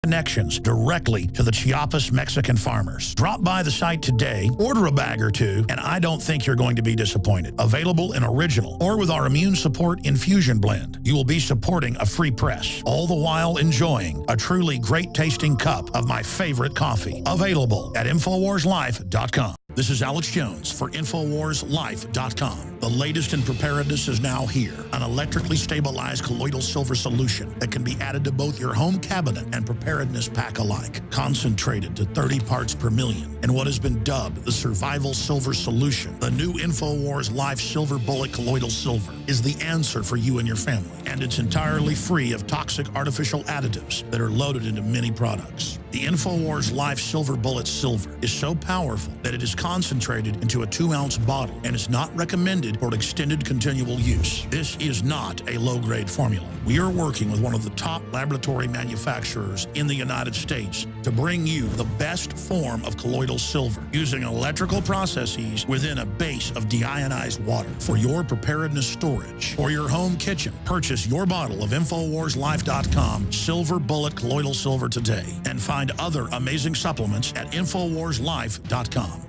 connections directly to the Chiapas Mexican farmers. Drop by the site today, order a bag or two, and I don't think you're going to be disappointed. Available in original or with our immune support infusion blend. You will be supporting a free press, all the while enjoying a truly great tasting cup of my favorite coffee. Available at InfoWarsLife.com. This is Alex Jones for InfoWarsLife.com. The latest in preparedness is now here. An electrically stabilized colloidal silver solution that can be added to both your home cabinet and preparedness pack alike. Concentrated to 30 parts per million in what has been dubbed the survival silver solution. The new InfoWars Life Silver Bullet Colloidal Silver is the answer for you and your family. And it's entirely free of toxic artificial additives that are loaded into many products. The InfoWars Life Silver Bullet Silver is so powerful that it is concentrated into a 2-ounce bottle and is not recommended for extended continual use. This is not a low-grade formula. We are working with one of the top laboratory manufacturers in the United States to bring you the best form of colloidal silver using electrical processes within a base of deionized water for your preparedness storage or your home kitchen. Purchase your bottle of InfoWarsLife.com Silver Bullet Colloidal Silver today and find other amazing supplements at InfoWarsLife.com.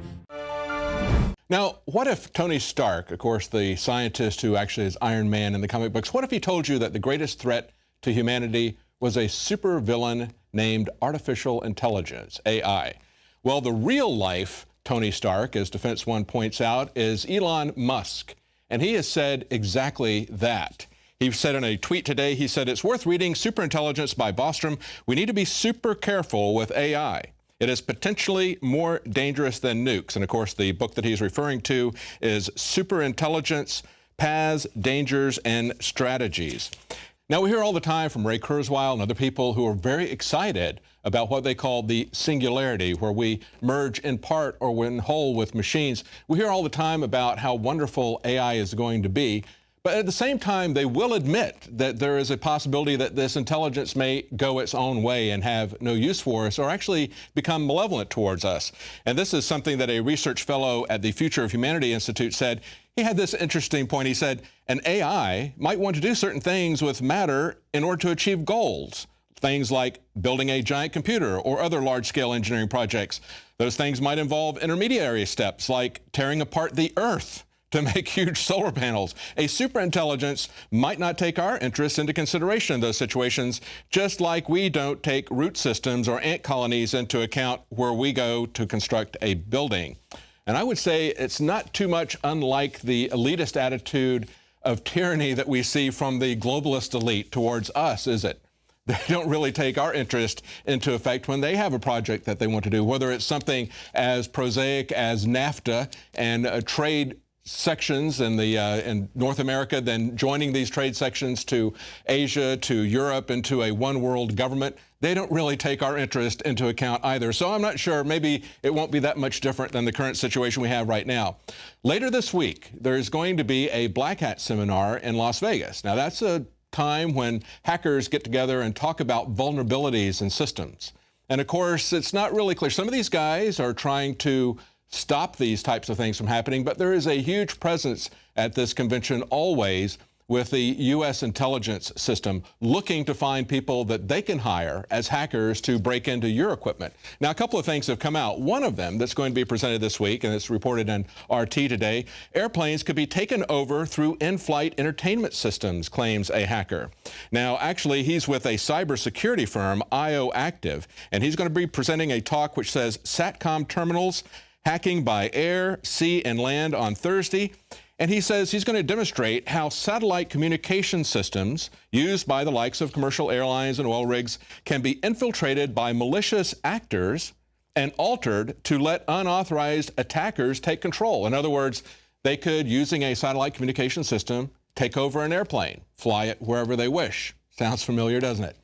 Now, what if Tony Stark, of course, the scientist who actually is Iron Man in the comic books, what if he told you that the greatest threat to humanity was a supervillain named artificial intelligence, AI? Well, the real life Tony Stark, as Defense One points out, is Elon Musk, and he has said exactly that. He said in a tweet today, he said, "It's worth reading Superintelligence by Bostrom. We need to be super careful with AI. It is potentially more dangerous than nukes." And of course, the book that he's referring to is Superintelligence, Paths, Dangers, and Strategies. Now, we hear all the time from Ray Kurzweil and other people who are very excited about what they call the singularity, where we merge in part or in whole with machines. We hear all the time about how wonderful AI is going to be. But at the same time, they will admit that there is a possibility that this intelligence may go its own way and have no use for us or actually become malevolent towards us. And this is something that a research fellow at the Future of Humanity Institute said. He had this interesting point. He said, an AI might want to do certain things with matter in order to achieve goals. Things like building a giant computer or other large-scale engineering projects. Those things might involve intermediary steps like tearing apart the Earth to make huge solar panels. A superintelligence might not take our interests into consideration in those situations, just like we don't take root systems or ant colonies into account where we go to construct a building. And I would say it's not too much unlike the elitist attitude of tyranny that we see from the globalist elite towards us, is it? They don't really take our interest into effect when they have a project that they want to do, whether it's something as prosaic as NAFTA and trade sections in North America, then joining these trade sections to Asia, to Europe, into a one-world government. They don't really take our interest into account either. So I'm not sure. Maybe it won't be that much different than the current situation we have right now. Later this week, there's going to be a Black Hat seminar in Las Vegas. Now, that's a time when hackers get together and talk about vulnerabilities in systems. And of course, it's not really clear. Some of these guys are trying to stop these types of things from happening, but there is a huge presence at this convention always with the U.S. intelligence system looking to find people that they can hire as hackers to break into your equipment. Now, a couple of things have come out. One of them that's going to be presented this week, and it's reported in RT today, airplanes could be taken over through in-flight entertainment systems, claims a hacker. Now, actually, he's with a cybersecurity firm, IO Active, and he's going to be presenting a talk which says SATCOM terminals, hacking by air, sea, and land on Thursday. And he says he's going to demonstrate how satellite communication systems used by the likes of commercial airlines and oil rigs can be infiltrated by malicious actors and altered to let unauthorized attackers take control. In other words, they could, using a satellite communication system, take over an airplane, fly it wherever they wish. Sounds familiar, doesn't it?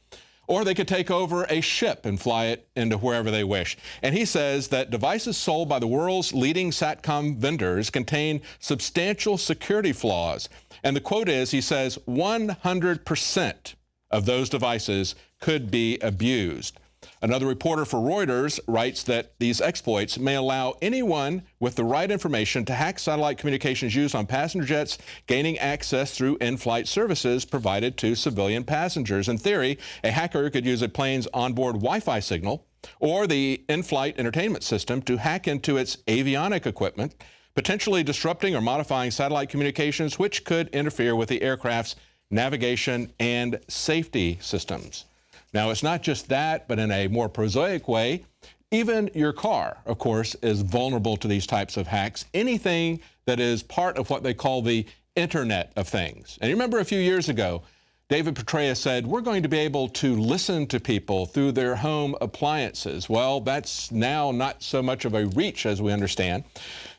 Or they could take over a ship and fly it into wherever they wish. And he says that devices sold by the world's leading SATCOM vendors contain substantial security flaws. And the quote is, he says, 100% of those devices could be abused. Another reporter for Reuters writes that these exploits may allow anyone with the right information to hack satellite communications used on passenger jets, gaining access through in-flight services provided to civilian passengers. In theory, a hacker could use a plane's onboard Wi-Fi signal or the in-flight entertainment system to hack into its avionic equipment, potentially disrupting or modifying satellite communications, which could interfere with the aircraft's navigation and safety systems. Now, it's not just that, but in a more prosaic way, even your car, of course, is vulnerable to these types of hacks. Anything that is part of what they call the Internet of Things. And you remember a few years ago, David Petraeus said, we're going to be able to listen to people through their home appliances. Well, that's now not so much of a reach as we understand.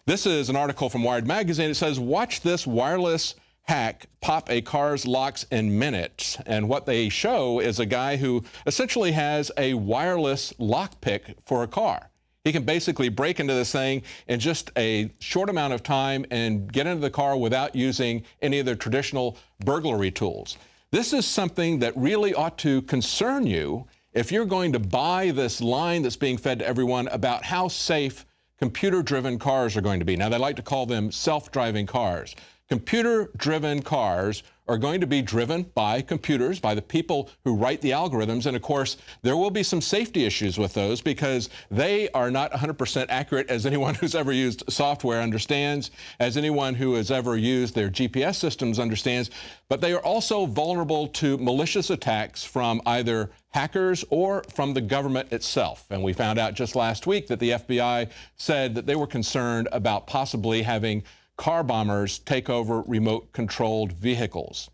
This is an article from Wired Magazine. It says, watch this wireless hack pop a car's locks in minutes. And what they show is a guy who essentially has a wireless lockpick for a car. He can basically break into this thing in just a short amount of time and get into the car without using any of the traditional burglary tools. This is something that really ought to concern you if you're going to buy this line that's being fed to everyone about how safe computer-driven cars are going to be. Now, they like to call them self-driving cars. Computer-driven cars are going to be driven by computers, by the people who write the algorithms. And of course, there will be some safety issues with those because they are not 100% accurate, as anyone who's ever used software understands, as anyone who has ever used their GPS systems understands. But they are also vulnerable to malicious attacks from either hackers or from the government itself. And we found out just last week that the FBI said that they were concerned about possibly having car bombers take over remote-controlled vehicles,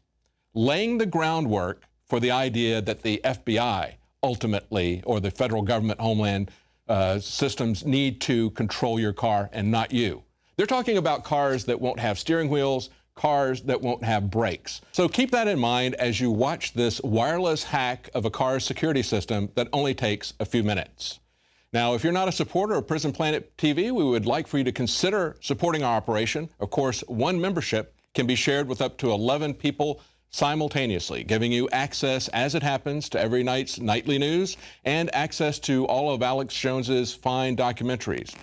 laying the groundwork for the idea that the FBI ultimately, or the federal government homeland systems, need to control your car and not you. They're talking about cars that won't have steering wheels, cars that won't have brakes. So keep that in mind as you watch this wireless hack of a car's security system that only takes a few minutes. Now, if you're not a supporter of Prison Planet TV, we would like for you to consider supporting our operation. Of course, one membership can be shared with up to 11 people simultaneously, giving you access as it happens to every night's nightly news and access to all of Alex Jones's fine documentaries.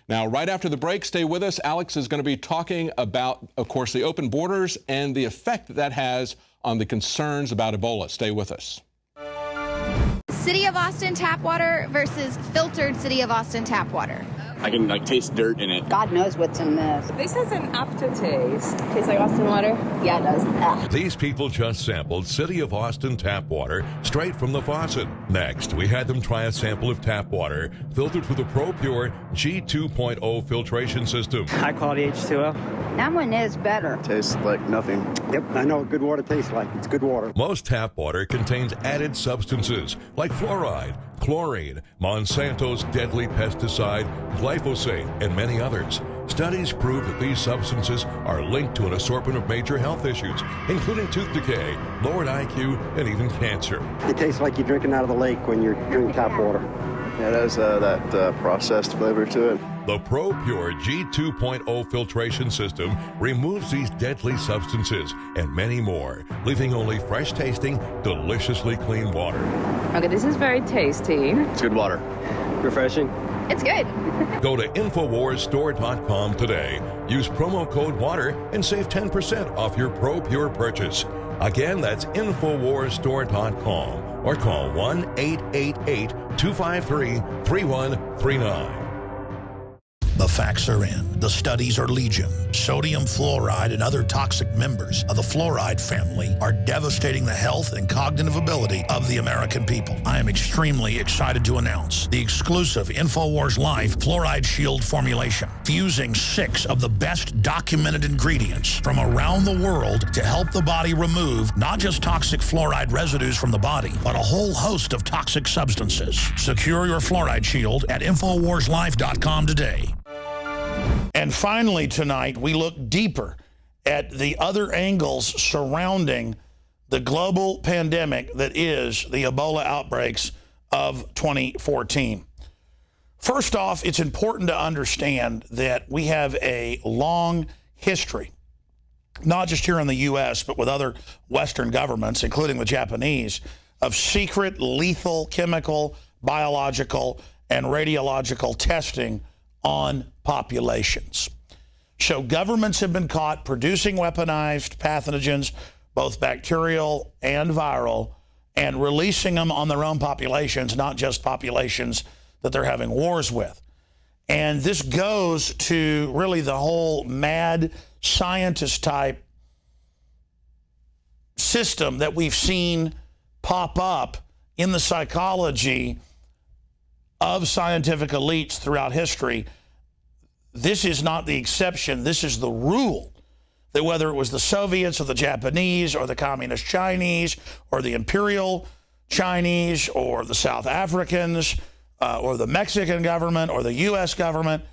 Now, right after the break, stay with us. Alex is going to be talking about, of course, the open borders and the effect that has on the concerns about Ebola. Stay with us. City of Austin tap water versus filtered City of Austin tap water. I can taste dirt in it. God knows what's in this. This has an aftertaste. Tastes like Austin water? Yeah, it does. Ugh. These people just sampled City of Austin tap water straight from the faucet. Next, we had them try a sample of tap water filtered through the ProPure G2.0 filtration system. High quality H2O. That one is better. Tastes like nothing. Yep, I know what good water tastes like. It's good water. Most tap water contains added substances like fluoride, chlorine, Monsanto's deadly pesticide, glyphosate, and many others. Studies prove that these substances are linked to an assortment of major health issues, including tooth decay, lowered IQ, and even cancer. It tastes like you're drinking out of the lake when you're drinking tap water. Yeah, it has that processed flavor to it. The ProPure G2.0 filtration system removes these deadly substances and many more, leaving only fresh-tasting, deliciously clean water. Okay, this is very tasty. It's good water. Refreshing. It's good. Go to InfoWarsStore.com today. Use promo code WATER and save 10% off your ProPure purchase. Again, that's InfoWarsStore.com or call 1-888-253-3139. The facts are in. The studies are legion. Sodium fluoride and other toxic members of the fluoride family are devastating the health and cognitive ability of the American people. I am extremely excited to announce the exclusive INFOWARS Life Fluoride Shield formulation, fusing 6 of the best documented ingredients from around the world to help the body remove not just toxic fluoride residues from the body, but a whole host of toxic substances. Secure your fluoride shield at InfoWarsLife.com today. And finally tonight, we look deeper at the other angles surrounding the global pandemic that is the Ebola outbreaks of 2014. First off, it's important to understand that we have a long history, not just here in the U.S., but with other Western governments, including the Japanese, of secret, lethal, chemical, biological and radiological testing on populations. So governments have been caught producing weaponized pathogens, both bacterial and viral, and releasing them on their own populations, not just populations that they're having wars with. And this goes to really the whole mad scientist type system that we've seen pop up in the psychology of scientific elites throughout history. This is not the exception. This is the rule. That whether it was the Soviets or the Japanese or the communist Chinese or the imperial Chinese or the South Africans or the Mexican government or the U.S. government,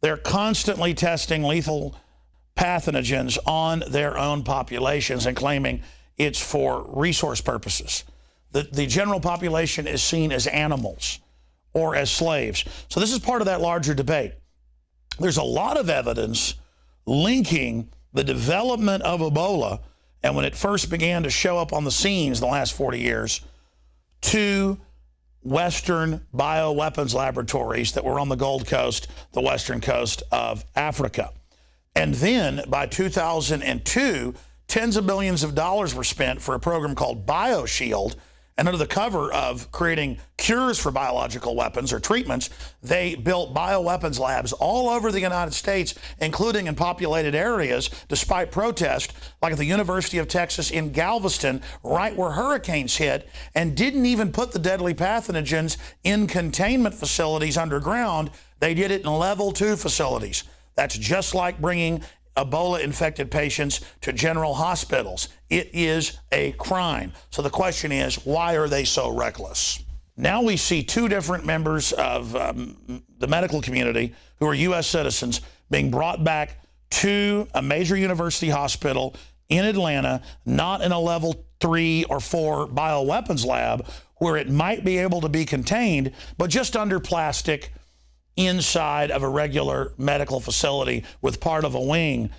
they're constantly testing lethal pathogens on their own populations and claiming it's for resource purposes. The general population is seen as animals or as slaves. So this is part of that larger debate. There's a lot of evidence linking the development of Ebola, and when it first began to show up on the scenes in the last 40 years, to Western bioweapons laboratories that were on the Gold Coast, the western coast of Africa. And then by 2002, tens of millions of dollars were spent for a program called BioShield, and under the cover of creating cures for biological weapons or treatments, they built bioweapons labs all over the United States, including in populated areas, despite protest, like at the University of Texas in Galveston, right where hurricanes hit, and didn't even put the deadly pathogens in containment facilities underground. They did it in level 2 facilities. That's just like bringing Ebola-infected patients to general hospitals. It is a crime. So the question is, why are they so reckless? Now we see two different members of the medical community who are U.S. citizens being brought back to a major university hospital in Atlanta, not in a level 3 or 4 bioweapons lab where it might be able to be contained, but just under plastic inside of a regular medical facility with part of a wing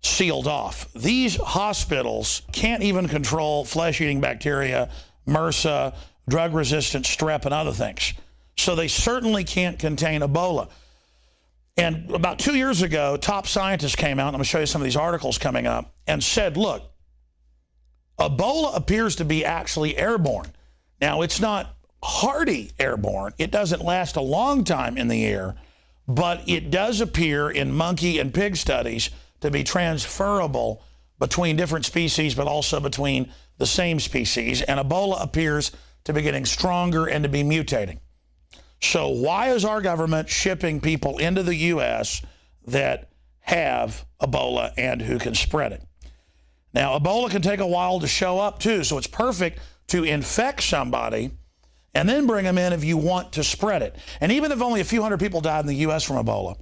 sealed off. These hospitals can't even control flesh-eating bacteria, MRSA, drug-resistant strep, and other things. So they certainly can't contain Ebola. And about 2 years ago, top scientists came out, and I'm going to show you some of these articles coming up, and said, look, Ebola appears to be actually airborne. Now, it's not hardy airborne. It doesn't last a long time in the air, but it does appear in monkey and pig studies to be transferable between different species, but also between the same species. And Ebola appears to be getting stronger and to be mutating. So why is our government shipping people into the U.S. that have Ebola and who can spread it? Now, Ebola can take a while to show up too, so it's perfect to infect somebody and then bring them in if you want to spread it. And even if only a few hundred people died in the U.S. from Ebola,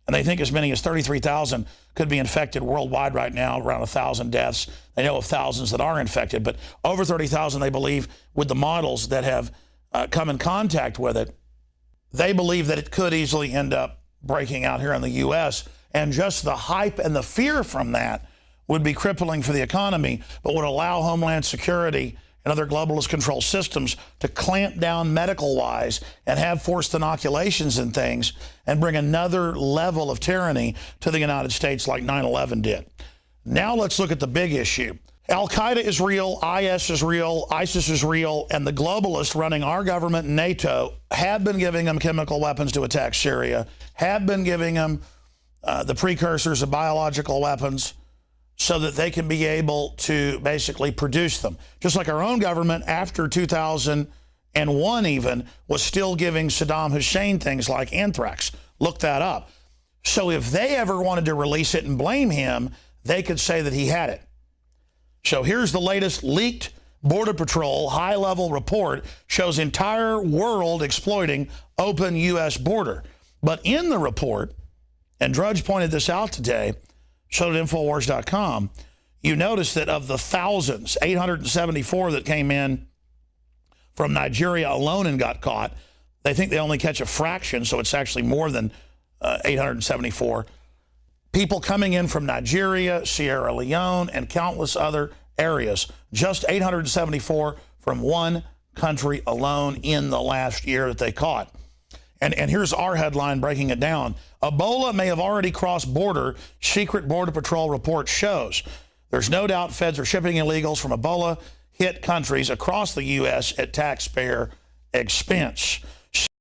and they think as many as 33,000 could be infected worldwide right now, around 1,000 deaths. They know of thousands that are infected, but over 30,000 they believe with the models that have come in contact with it, they believe that it could easily end up breaking out here in the U.S. And just the hype and the fear from that would be crippling for the economy, but would allow Homeland Security and other globalist control systems to clamp down medical-wise and have forced inoculations and things and bring another level of tyranny to the United States like 9/11 did. Now let's look at the big issue. Al-Qaeda is real, IS is real, ISIS is real, and the globalists running our government and NATO have been giving them chemical weapons to attack Syria, have been giving them the precursors of biological weapons, so that they can be able to basically produce them. Just like our own government after 2001 even was still giving Saddam Hussein things like anthrax. Look that up. So if they ever wanted to release it and blame him, they could say that he had it. So here's the latest leaked Border Patrol high-level report, shows entire world exploiting open U.S. border. But in the report, and Drudge pointed this out today, showed at INFOWARS.com, you notice that of the thousands, 874 that came in from Nigeria alone and got caught, they think they only catch a fraction, so it's actually more than 874. People coming in from Nigeria, Sierra Leone, and countless other areas. Just 874 from one country alone in the last year that they caught. And here's our headline breaking it down. Ebola may have already crossed border, secret Border Patrol report shows. There's no doubt feds are shipping illegals from Ebola hit countries across the U.S. at taxpayer expense.